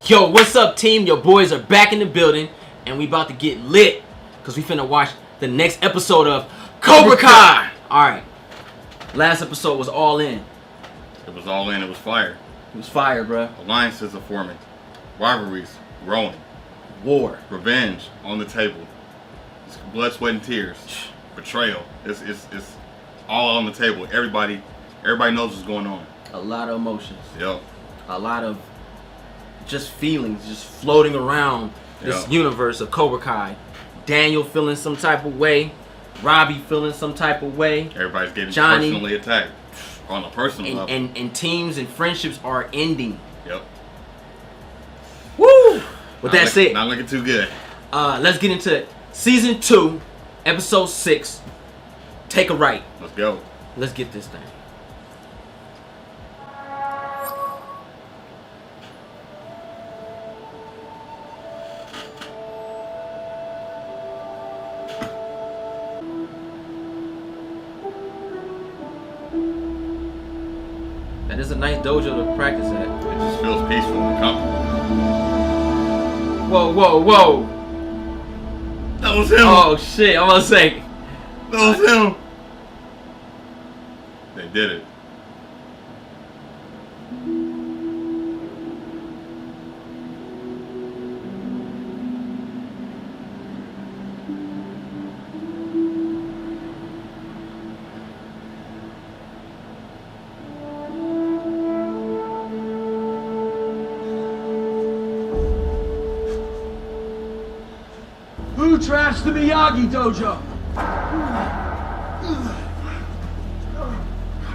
Yo, what's up, team? Your boys are back in the building, and we about to get lit because we finna watch the next episode of Cobra Kai. All right, last episode was all in. It was all in. It was fire. It was fire, bro. Alliances are forming, rivalries growing, War, revenge on the table, it's blood, sweat, and tears, betrayal. It's all on the table. Everybody knows what's going on. a lot of emotions. Yep. A lot of just feelings just floating around this universe of Cobra Kai. Daniel feeling some type of way, Robbie feeling some type of way. Everybody's getting Johnny, personally attacked on a personal level. And teams and friendships are ending. Yep. Woo! But that's it. Not looking too good. Let's get into season 2, episode 6. Take a right. Let's go. Let's get this thing. That is a nice dojo to practice at. It just feels peaceful and comfortable. Whoa, whoa, whoa. That was him. Oh, shit. I'm gonna say. That was him. They did it. Who trashed the Miyagi dojo?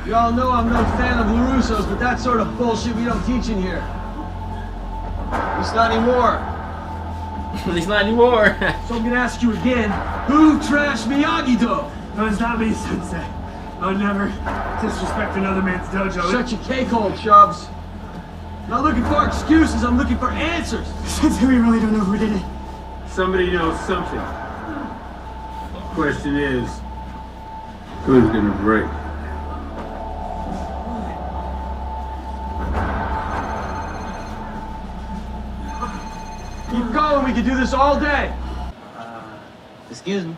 Y'all know I'm no fan of LaRusso's, but that sort of bullshit we don't teach in here. At least not anymore. At least not anymore. So I'm gonna ask you again, who trashed Miyagi-Do? No, it's not me, Sensei. I would never disrespect another man's dojo. Shut your cake hole, Chubbs. Not looking for excuses, I'm looking for answers. Sensei, we really don't know who did it. Somebody knows something. Question is, who's gonna break? Keep going, we can do this all day. Excuse me.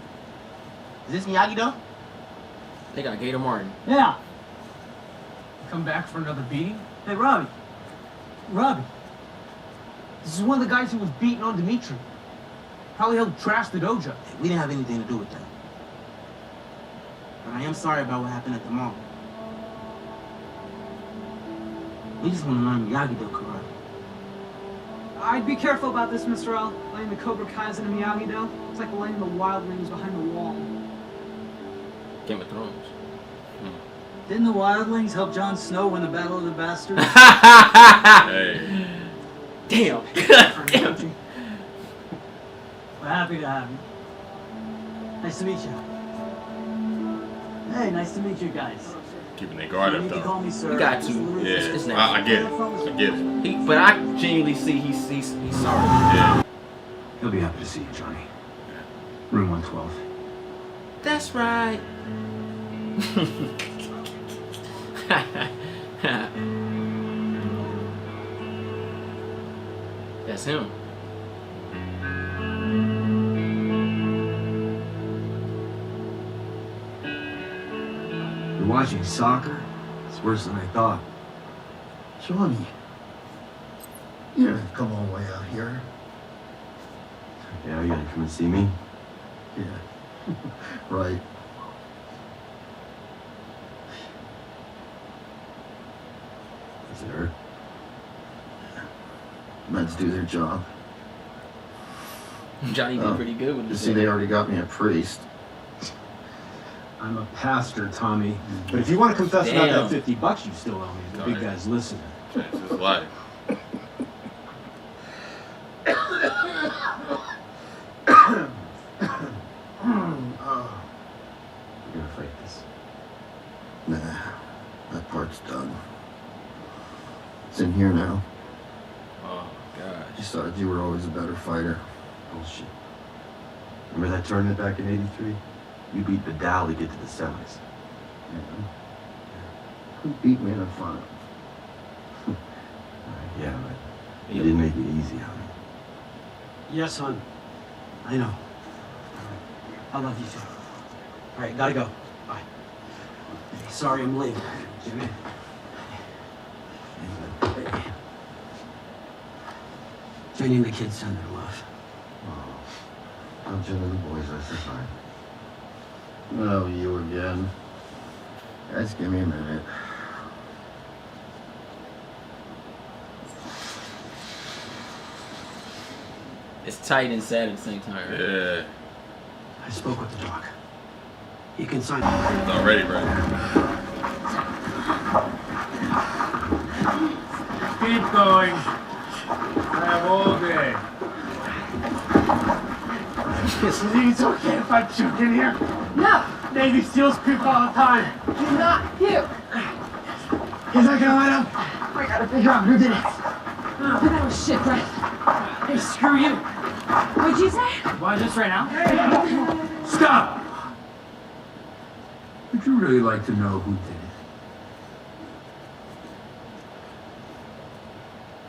Is this Miyagi-Do? They got Gator Martin. Yeah. Come back for another beating? Hey, Robbie. Robbie. This is one of the guys who was beating on Dimitri. Probably helped trash the dojo. We didn't have anything to do with that. But I am sorry about what happened at the mall. We just want to learn Miyagi-Do karate. I'd be careful about this, Mr. L. Letting the Cobra Kai's in a Miyagi-Do. It's like letting the wildlings behind the wall. Game of Thrones. Didn't the wildlings help Jon Snow win the Battle of the Bastards? Hey. Damn. Damn. We're happy to have you. Nice to meet you. Hey, nice to meet you guys. Keeping their guard You up need to though. call me sir. You got to. Yeah. It's I natural. get it. I get it. But I genuinely see he's sorry. Yeah. He'll be happy to see you, Johnny. Room 112. That's right. That's him. You're watching soccer? It's worse than I thought. Johnny, you didn't come all the way out here. Yeah, you gotta come and see me. Yeah, right. Does it hurt? Meds do their job. Johnny did pretty good with You this. see, they already got me a priest. I'm a pastor, Tommy. But if you want to confess about Damn. that $50 you still owe me, the big guy's listening. Changed his life. We're gonna fight this. Nah, that part's done. It's in here now. Oh gosh. Besides, you were always a better fighter. Bullshit. Remember that tournament back in '83? You beat Vidal to get to the semis. Yeah. Who beat me in a final? Yeah, You didn't make it easy on me. Yes, son. I know. I love you too. All right, gotta go. Bye. Sorry I'm late. Jimmy. Jenny and the kids send their love. Oh, I'm Jim and the boys rest aside. Oh, you again. Guys, give me a minute. It's tight and sad at the same time. Right? Yeah. I spoke with the doc. He can sign. It's already ready. Keep going. I have all day. You think it's okay if I puke in here? No, Navy SEALs puke all the time. do not puke. He's not gonna let him. I gotta figure out who did it. Oh, that was shit, right? Hey, screw you. What'd you say? Why this right now? Stop! Would you really like to know who did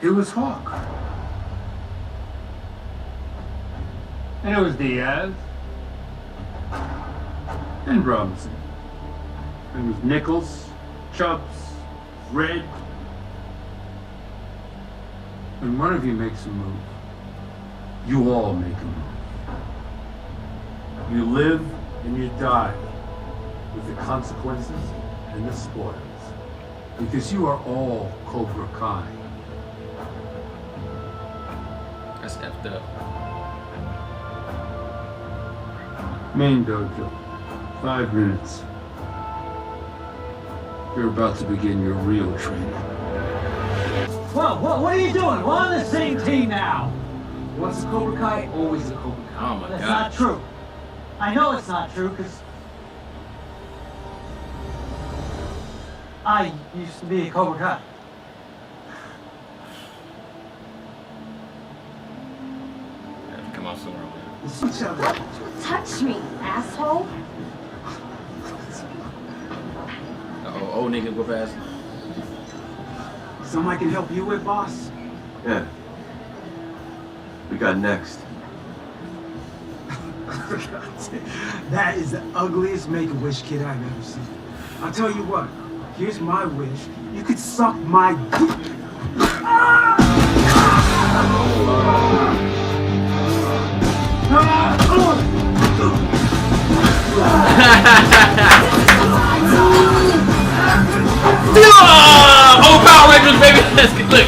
it? It was Hawk. And it was Diaz. And Robinson. And it was Nichols, Chubbs, Red. When one of you makes a move, you all make a move. You live and you die with the consequences and the spoils. Because you are all Cobra Kai. That's effed up. Main dojo. 5 minutes. You're about to begin your real training. Whoa, what are you doing? We're on the same team now. Once a Cobra Kai, always a Cobra Kai. Oh my That's god. not true. I know it's not true because I used to be a Cobra Kai. Have to come out sooner or later. Each other. Touch me, asshole. Uh-oh, old nigga go past. Something I can help you with, boss? Yeah. We got next. That is the ugliest Make-A-Wish kid I've ever seen. I'll tell you what, here's my wish. You could suck my dick. Oh, Power Rangers, baby! Let's get, look.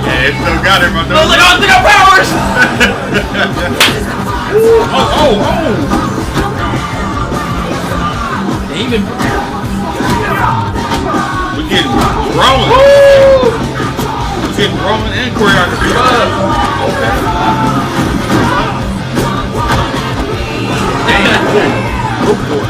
Yeah, it still got it, my Look, dog. look, look at powers! Oh. They even. We getting rolling. We getting rolling and choreography. Okay. Oh boy.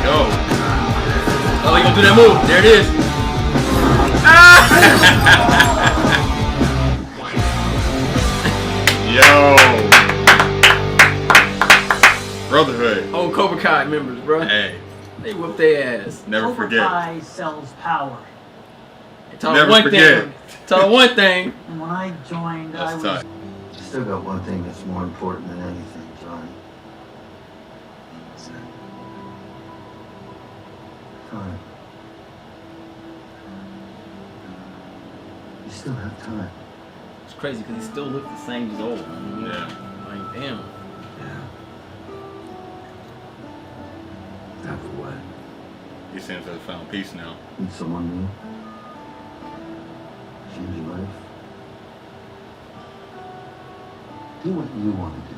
Go. Oh, you gonna do that move? There it is. Yo. Brotherhood. Oh, Cobra Kai members, bro. Hey, They whoop their ass. never Cobra forget. Kai sells power. Tell Never them one forget. thing. Tell them one thing. And when I joined, I That's was... tight. Still got one thing that's more important than anything, Johnny. What's that? Time. You still have time. It's crazy because he still looks the same as old. Yeah. Like, damn. Yeah. Time for what? He seems to have found peace now. Meet someone new. Change your life. Do what you want to do.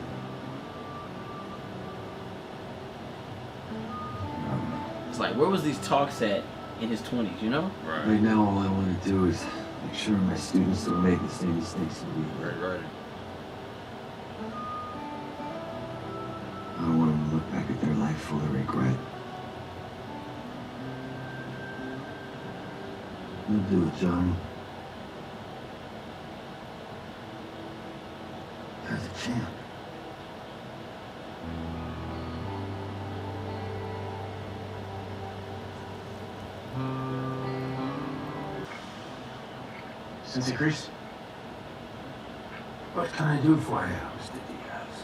It's like, where was these talks at in his 20s, you know? Right. Right now, all I want to do is make sure my students don't make the same mistakes as we did. Right. I don't want them to look back at their life full of regret. You'll do it, Johnny. You're the champ. Sensei Kreese? What can I do for you, Mr. Diaz?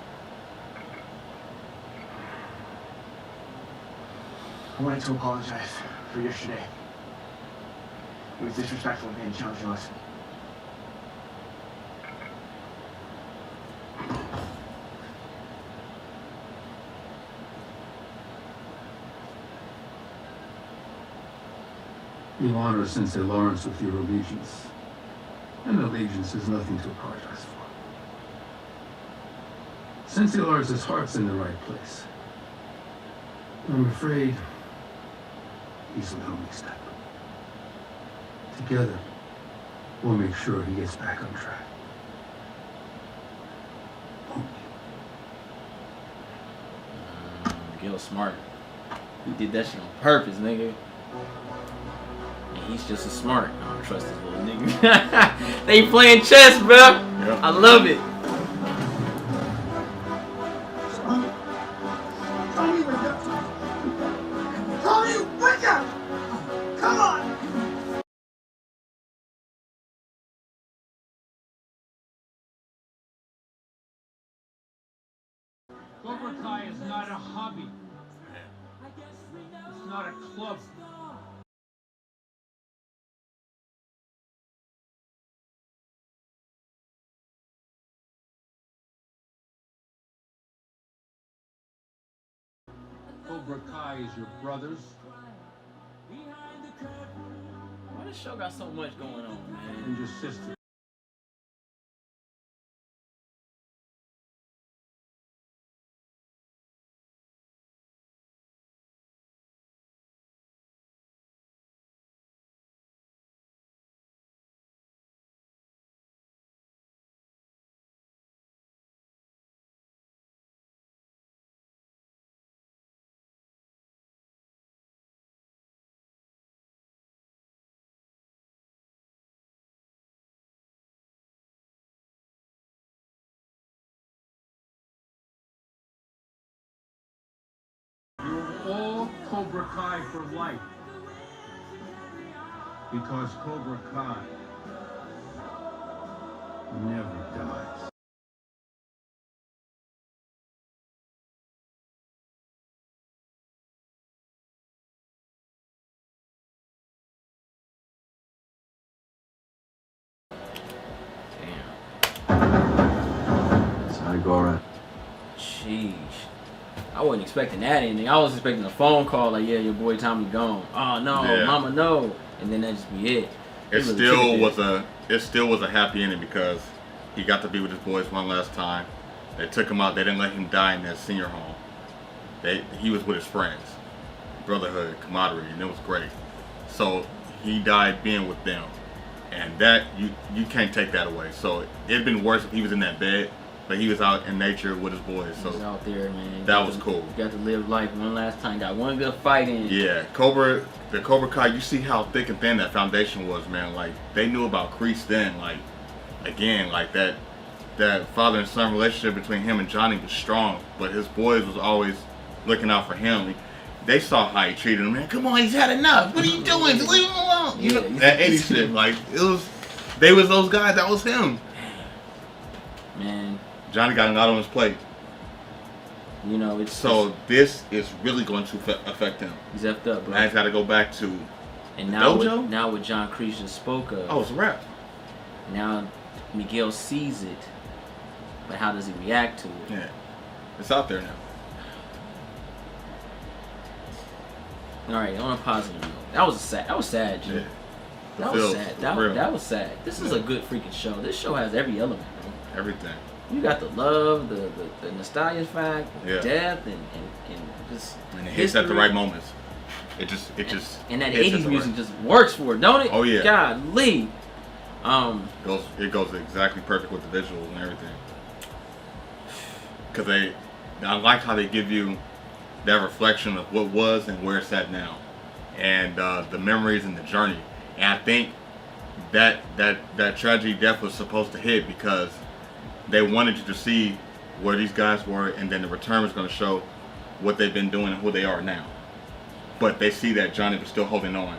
I wanted to apologize for yesterday. It was disrespectful of me to challenge your lesson. You honor Sensei Lawrence with your allegiance. And allegiance is nothing to apologize for. Sensei Lawrence's heart's in the right place. I'm afraid he's a little mixed up. Together, we'll make sure he gets back on track. Miguel's smart. He did that shit on purpose, nigga. And he's just as smart. I don't trust this little nigga. They playing chess, bro. Yep. I love it. Tommy, wake up! Tommy, wake up! Come on! Cobra Kai is not a hobby. It's not a club. Cobra Kai is your brother's. Why this show got so much going on, man? And your sister. You're all Cobra Kai for life. Because Cobra Kai never dies. Damn. Saga. Sheesh. I wasn't expecting that ending. I was expecting a phone call like, yeah, your boy Tommy gone. Oh no, Yeah. mama no. And then that just be it. They It really still took was a happy ending because he got to be with his boys one last time. They took him out. They didn't let him die in that senior home. He was with his friends, brotherhood, camaraderie, and it was great. So he died being with them, and that you can't take that away. So it'd been worse if he was in that bed, but he was out in nature with his boys. He was So out there, man. that was cool. Got to live life one last time. Got one good fight in. Yeah, the Cobra Kai, you see how thick and thin that foundation was, man. Like, they knew about Kreese then. Like, again, like that father and son relationship between him and Johnny was strong, but his boys was always looking out for him. They saw how he treated him, man. Come on, he's had enough. What are you doing? Just leave him alone. You know, that 80 shit, like, they was those guys, that was him. Man, Johnny got a lot on his plate. you know, it's So this is really going to affect him. he's effed up, bro. Now he's got to go back to And now dojo? now what John Kreese just spoke of, Oh, it's a wrap. now Miguel sees it, but how does he react to it? Yeah, it's out there now. All right, on a positive note, that was sad, G. Yeah. That Feels was sad. real. That was sad. This is a good freaking show. This show has every element, bro. Everything. You got the love, the nostalgia fact, Yeah. death, and just And it hits at the history. right moments. It just And that hits at 80s the music right- just works for it, don't it? Oh, yeah. Golly. It goes exactly perfect with the visuals and everything. Cause I like how they give you that reflection of what was and where it's at now, and the memories and the journey. And I think that tragedy death was supposed to hit because they wanted you to see where these guys were, and then the return was going to show what they've been doing and who they are now. But they see that Johnny was still holding on.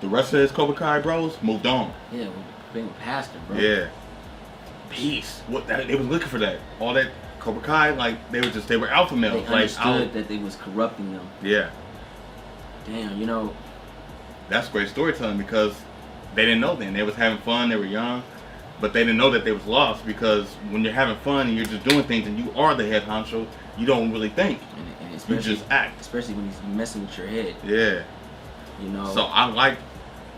The rest of his Cobra Kai bros moved on. Yeah, being a pastor, bro. Yeah. Peace. What they was looking for that. All that Cobra Kai, like they were alpha males. They understood that they was corrupting them. Yeah. Damn, you know. That's great storytelling because they didn't know then. They was having fun, they were young, but they didn't know that they was lost because when you're having fun and you're just doing things and you are the head honcho, you don't really think. And you just act. Especially when he's messing with your head. Yeah. You know. So I like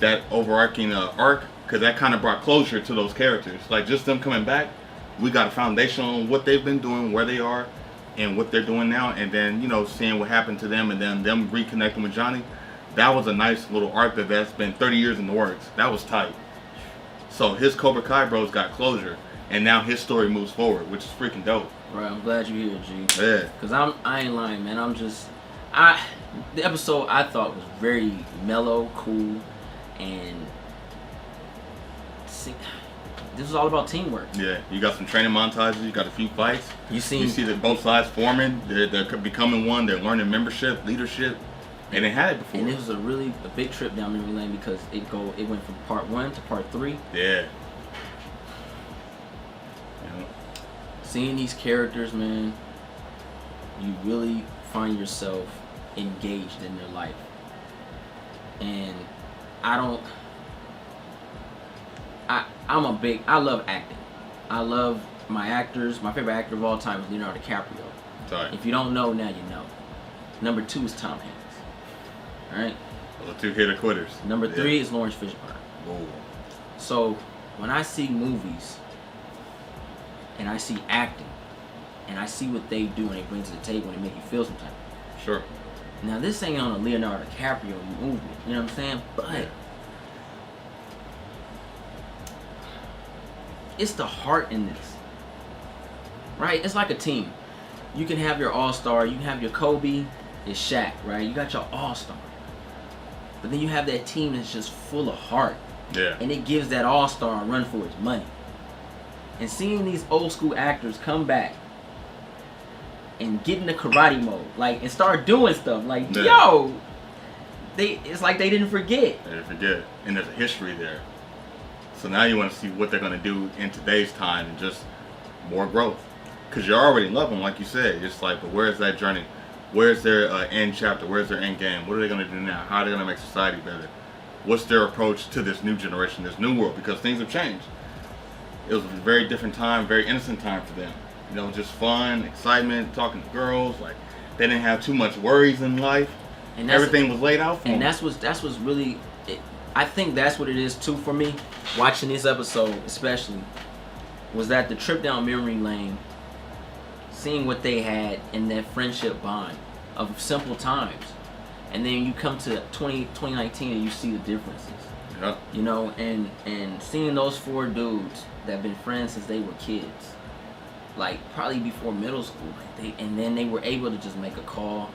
that overarching arc because that kind of brought closure to those characters. Like just them coming back, we got a foundation on what they've been doing, where they are, and what they're doing now, and then seeing what happened to them, and then them reconnecting with Johnny. That was a nice little arc that's been 30 years in the works. That was tight. So his Cobra Kai bros got closure, and now his story moves forward, which is freaking dope. Right, I'm glad you're here, G. Yeah. Cause I ain't lying, man. The episode I thought was very mellow, cool, and this was all about teamwork. Yeah, you got some training montages. You got a few fights. You see that both sides forming. They're becoming one. They're learning membership, leadership. They didn't have it before. And it was a big trip down memory lane because it went from part 1 to part 3. Yeah. Seeing these characters, man, you really find yourself engaged in their life. And I love acting. I love my actors. My favorite actor of all time is Leonardo DiCaprio. Sorry. If you don't know, now you know. Number 2 is Tom Hanks. All right. Well, the 2 hitter quitters. Number 3 is Lawrence Fishburne. Whoa. So when I see movies and I see acting and I see what they do and they bring to the table and they make you feel some type of way. Sure. Now this ain't on a Leonardo DiCaprio movie, you know what I'm saying? But it's the heart in this, right? It's like a team. You can have your all-star, you can have your Kobe, your Shaq, right? You got your all-star. But then you have that team that's just full of heart. Yeah. And it gives that all-star a run for its money. And seeing these old school actors come back and get in the karate mode, like, and start doing stuff, like, yo, it's like they didn't forget. They didn't forget. And there's a history there. So now you want to see what they're going to do in today's time and just more growth. Because you already love them, like you said. It's like, but where's that journey? Where's their end chapter? Where's their end game? What are they going to do now? How are they going to make society better? What's their approach to this new generation, this new world? Because things have changed. It was a very different time, very innocent time for them. You know, just fun, excitement, talking to girls. Like, they didn't have too much worries in life. And everything was laid out for them. And that's what's really, I think that's what it is too for me, watching this episode especially, was that the trip down memory lane, seeing what they had in that friendship bond of simple times. And then you come to 2019 and you see the differences. Yeah. You know, and seeing those 4 dudes that have been friends since they were kids, like probably before middle school, like and then they were able to just make a call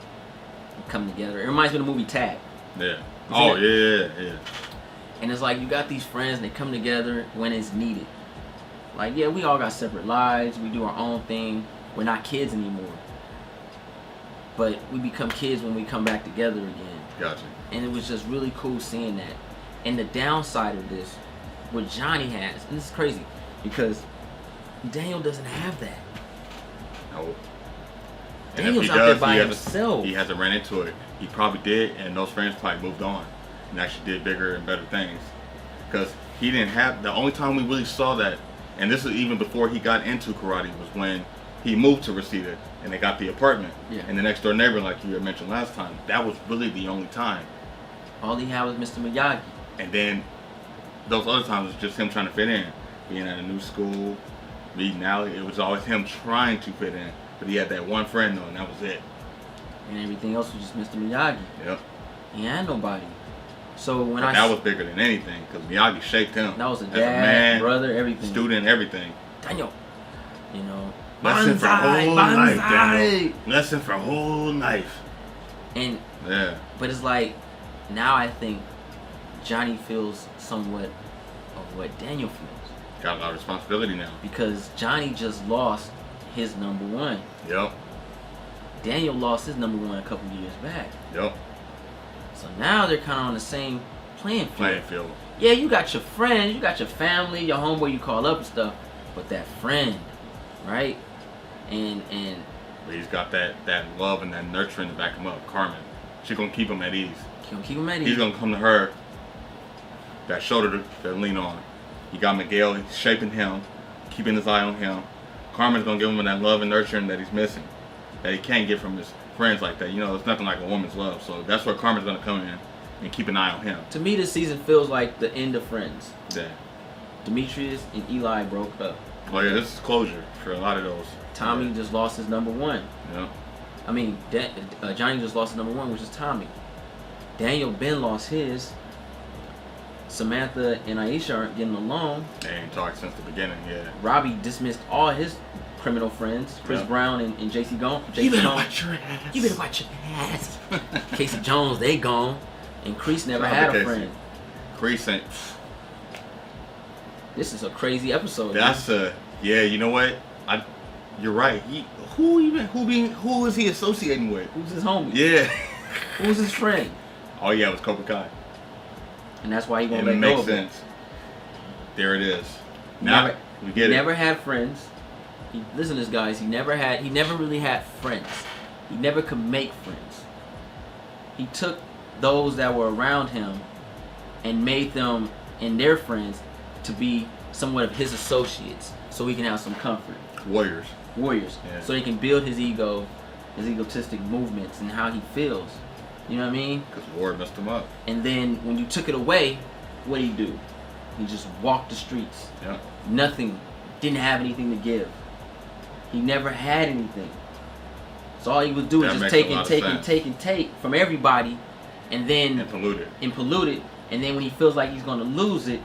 and come together. It reminds me of the movie Tag. Yeah. Oh, yeah. And it's like you got these friends and they come together when it's needed. Like, yeah, we all got separate lives. We do our own thing. We're not kids anymore. But we become kids when we come back together again. Gotcha. And it was just really cool seeing that. And the downside of this, what Johnny has, and this is crazy, because Daniel doesn't have that. No. Daniel's out there by himself. He hasn't ran into it. He probably did, and those friends probably moved on and actually did bigger and better things. Because he didn't have, the only time we really saw that, and this is even before he got into karate, was when he moved to Reseda and they got the apartment. Yeah. And the next door neighbor, like you had mentioned last time, that was really the only time. All he had was Mr. Miyagi. And then those other times was just him trying to fit in. Being at a new school, meeting Allie, it was always him trying to fit in. But he had that one friend though, and that was it. And everything else was just Mr. Miyagi. Yep. He had nobody. So when that was bigger than anything, because Miyagi shaped him. That was a dad, as a man, brother, everything. Student, everything. Daniel. You know. Lesson for whole life, Daniel. Lesson for whole life. And yeah. But it's like, now I think Johnny feels somewhat of what Daniel feels. Got a lot of responsibility now. Because Johnny just lost his number 1. Yep. Daniel lost his number 1 a couple years back. Yep. So now they're kind of on the same playing field. Yeah, you got your friends, you got your family, your homeboy you call up and stuff, but that friend, right? And But he's got that love and that nurturing to back him up. Carmen, she's gonna keep him at ease. He's gonna come to her, that shoulder to lean on. You got Miguel, he's shaping him, keeping his eye on him. Carmen's gonna give him that love and nurturing that he's missing, that he can't get from his friends like that. You know, it's nothing like a woman's love. So that's where Carmen's gonna come in and keep an eye on him. To me, this season feels like the end of Friends. Yeah. Demetrius and Eli broke up. Oh yeah, this is closure for a lot of those. Tommy just lost his number one. Yeah. I mean, Johnny just lost his number one, which is Tommy. Daniel Ben lost his. Samantha and Aisha aren't getting along. They ain't talked since the beginning, yeah. Robbie dismissed all his criminal friends, Chris Brown and JC gone. You better watch your ass. You better watch your ass. Casey Jones, they gone. And Kreese never had a friend. Kreese ain't. This is a crazy episode. That's yeah. You know what? You're right. Who is he associating with? Who's his homie? Yeah. Who's his friend? Oh yeah, it was Cobra Kai. And that's why he gonna and let it go makes of sense. it. There it is. Now we get it. He never had friends. Listen to this, guys. He never really had friends. He never could make friends. He took those that were around him and made them and their friends to be somewhat of his associates, so he can have some comfort. Warriors. Yeah. So he can build his ego, his egotistic movements, and how he feels. You know what I mean? Because war messed him up. And then when you took it away, what did he do? He just walked the streets. Yeah. Nothing. Didn't have anything to give. He never had anything. So all he would do is just take from everybody, and then pollute it. And then when he feels like he's gonna lose it,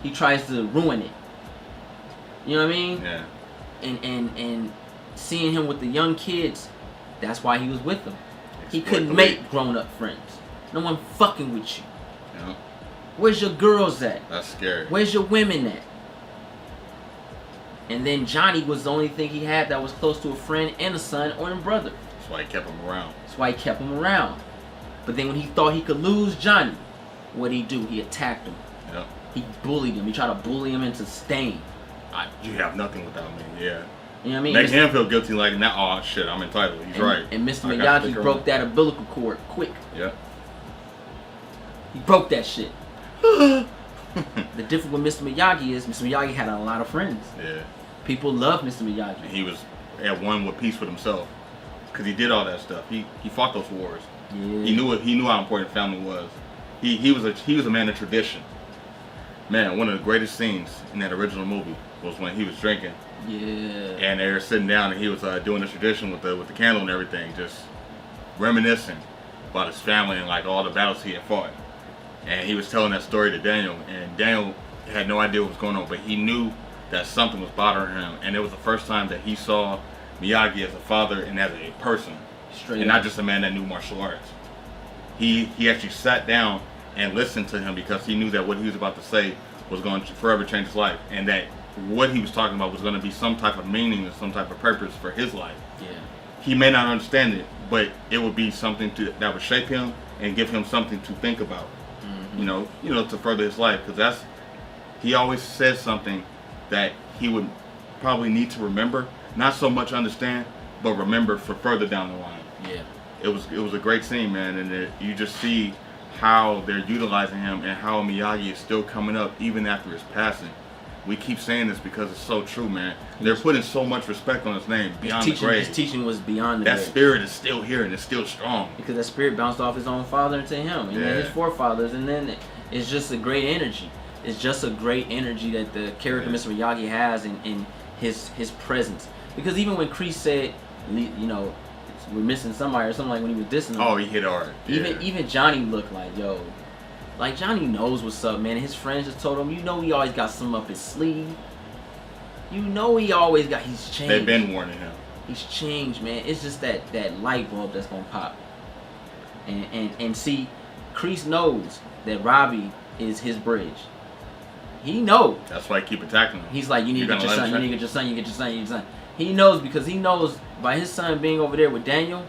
he tries to ruin it. You know what I mean? Yeah. And seeing him with the young kids, that's why he was with them. He couldn't make grown-up friends. No one fucking with you. Yeah. Where's your girls at? That's scary. Where's your women at? And then Johnny was the only thing he had that was close to a friend and a son or a brother. That's why he kept him around. But then when he thought he could lose Johnny, what did he do? He attacked him. Yep. He bullied him. He tried to bully him into staying. You have nothing without me. Yeah. You know what I mean? Make him feel guilty like, now, oh shit, I'm entitled. He's right. And Mr. Miyagi broke that umbilical cord quick. Yeah. He broke that shit. The difference with Mr. Miyagi is Mr. Miyagi had a lot of friends. Yeah. People loved Mr. Miyagi. And he was at one with peace with himself, because he did all that stuff. He fought those wars. Yeah. He knew how important family was. He was a man of tradition. Man, one of the greatest scenes in that original movie was when he was drinking. Yeah. And they were sitting down and he was doing the tradition with the candle and everything, just reminiscing about his family and like all the battles he had fought. And he was telling that story to Daniel, and Daniel had no idea what was going on, but he knew that something was bothering him, and it was the first time that he saw Miyagi as a father and as a person, not just a man that knew martial arts. He actually sat down and listened to him, because he knew that what he was about to say was going to forever change his life, and that what he was talking about was going to be some type of meaning and some type of purpose for his life. Yeah. He may not understand it, but it would be something that would shape him and give him something to think about. Mm-hmm. You know, to further his life, because he always says something that he would probably need to remember, not so much understand, but remember for further down the line. Yeah. It was a great scene, man, and you just see how they're utilizing him and how Miyagi is still coming up even after his passing. We keep saying this because it's so true, man. They're putting so much respect on his name beyond the grave. His teaching was beyond the grave. grave. Spirit is still here and it's still strong. Because that spirit bounced off his own father into him, and then his forefathers, and then it's just a great energy. It's just a great energy that the character Mr. Miyagi has in his presence. Because even when Kreese said, you know, we're missing somebody or something, like when he was dissing him. Oh, he hit hard. Even Johnny looked like, yo. Like, Johnny knows what's up, man. His friends just told him, you know he always got something up his sleeve. You know he's changed. They've been warning him. He's changed, man. It's just that light bulb that's going to pop. And see, Kreese knows that Robbie is his bridge. He knows. That's why I keep attacking him. He's like, you need to get your son, you need to get your son, you get your son, you get your son. He knows, because he knows by his son being over there with Daniel,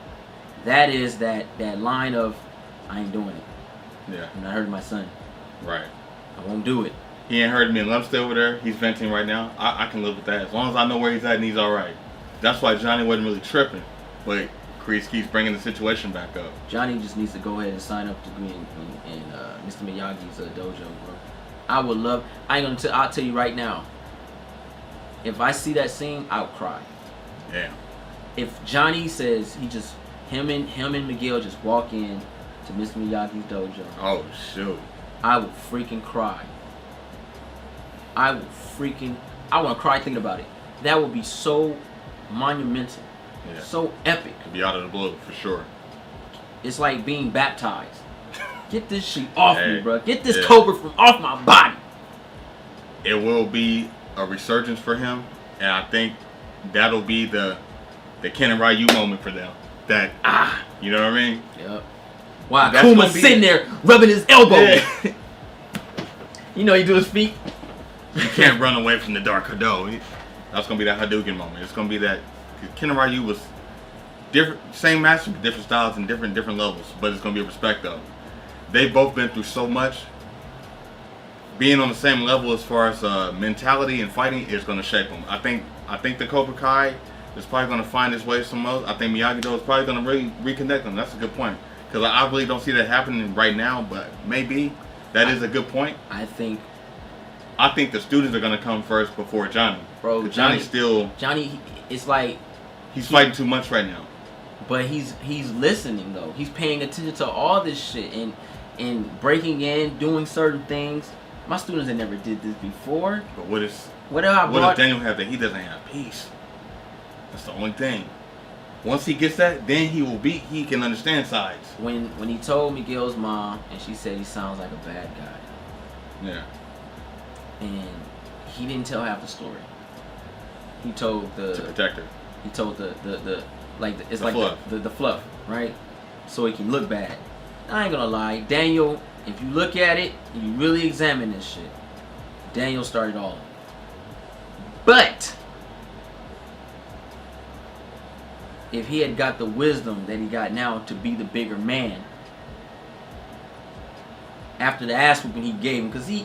that is that line of, I ain't doing it. Yeah. I'm not hurting my son. Right. I won't do it. He ain't heard me and Lump still over there. He's venting right now. I can live with that. As long as I know where he's at and he's alright. That's why Johnny wasn't really tripping. But Kreese keeps bringing the situation back up. Johnny just needs to go ahead and sign up to be in Mr. Miyagi's dojo, bro. I would love. I'll tell you right now. If I see that scene, I'll cry. Yeah. If Johnny says him and Miguel just walk in to Mr. Miyagi's dojo. Oh shoot. I will freaking cry. I want to cry thinking about it. That would be so monumental. Yeah. So epic. Could be out of the blue for sure. It's like being baptized. Get this shit off me, bro. Get this yeah. Cobra from off my body. It will be a resurgence for him, and I think that'll be the Ken and Ryu moment for them. That you know what I mean? Yep. Wow, That's Kuma's sitting there rubbing his elbow. Yeah. You know he do his feet. You can't run away from the Dark Hado. That's gonna be that Hadouken moment. It's gonna be that. Ken and Ryu was different, same master, but different styles and different levels. But it's gonna be a respect though. They've both been through so much. Being on the same level as far as mentality and fighting is gonna shape them. I think the Cobra Kai is probably gonna find its way somewhere else. I think Miyagi-Do is probably gonna really reconnect them. That's a good point. Because I really don't see that happening right now, but maybe that is a good point. I think the students are gonna come first before Johnny. Bro, Johnny, it's like he's fighting too much right now. But he's listening though. He's paying attention to all this shit and breaking in, doing certain things. My students that never did this before. But what does Daniel have that he doesn't have? Peace. That's the only thing. Once he gets that, then he can understand sides. When he told Miguel's mom and she said he sounds like a bad guy. Yeah. And he didn't tell half the story. He told to protect her. He told the fluff, right? So he can look bad. I ain't gonna lie, Daniel, if you look at it and you really examine this shit, Daniel started all of it. But if he had got the wisdom that he got now to be the bigger man, after the ass whooping he gave him, because he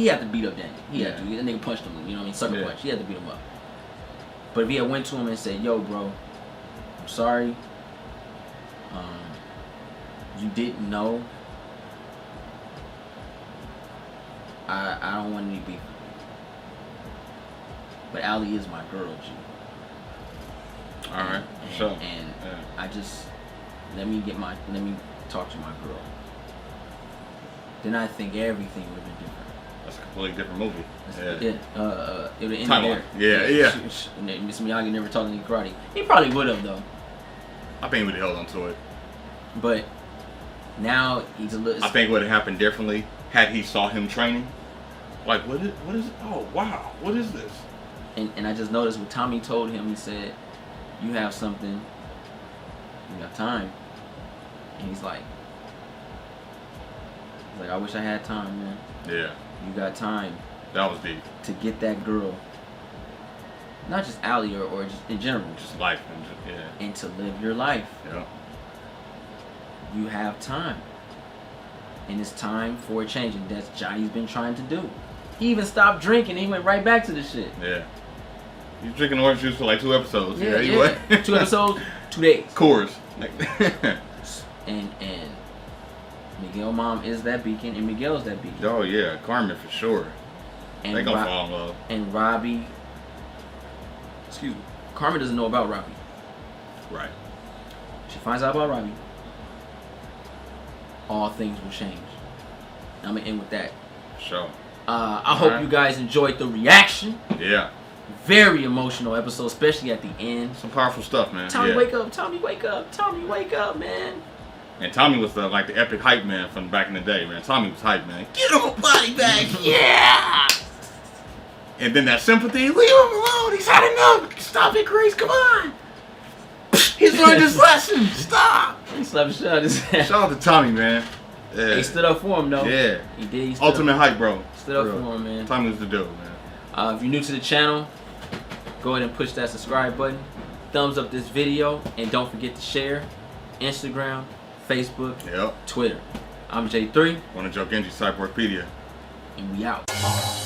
had to beat up Daniel. He had to. That nigga punched him, you know what I mean? Sucker punch. He had to beat him up. But if he had went to him and said, yo, bro, I'm sorry. You didn't know. I don't want any beef with you. But Allie is my girl, G. Alright, sure. And I just let me talk to my girl. Then I think everything would have been different. That's a completely different movie. It would have ended there. Yeah. Miss Miyagi never taught any karate. He probably would have though. I think he would have held on to it. But now he's a little. I think it would have happened differently had he saw him training. Like, what is? Oh wow, what is this? And I just noticed what Tommy told him. He said, "You have something. You have time." And he's like, I wish I had time, man. Yeah. You got time. That was deep. To get that girl. Not just Allie or just in general. Just life. And to live your life. Yeah. You have time. And it's time for a change. And that's Johnny's been trying to do. He even stopped drinking and he went right back to the shit. Yeah. He was drinking orange juice for like 2 episodes. Yeah. 2 episodes, 2 days. Coors. and Miguel mom is that beacon and Miguel's that beacon. Oh yeah, Carmen for sure. And they gonna fall in love. And Robbie, excuse me, Carmen doesn't know about Robbie. Right. She finds out about Robbie. All things will change. I'm gonna end with that. Sure. I hope you guys enjoyed the reaction. Yeah. Very emotional episode, especially at the end. Some powerful stuff, man. Tommy, wake up! Tommy, wake up! Tommy, wake up, man! And Tommy was the epic hype man from back in the day, man. Tommy was hype, man. Get him a body bag, yeah! And then that sympathy, leave him alone. He's had enough. Stop it, Kreese. Come on. He's learned his lesson. Stop. He slapped a shot out his head. Shout out to Tommy, man. Yeah. He stood up for him, though. Yeah. He did. He Ultimate hype, bro. Stood up for him, man. Tommy was the dude, man. If you're new to the channel, go ahead and push that subscribe button. Thumbs up this video. And don't forget to share. Instagram, Facebook, Twitter. I'm J3. Wanna joke Genji, Cyborgpedia. and we out.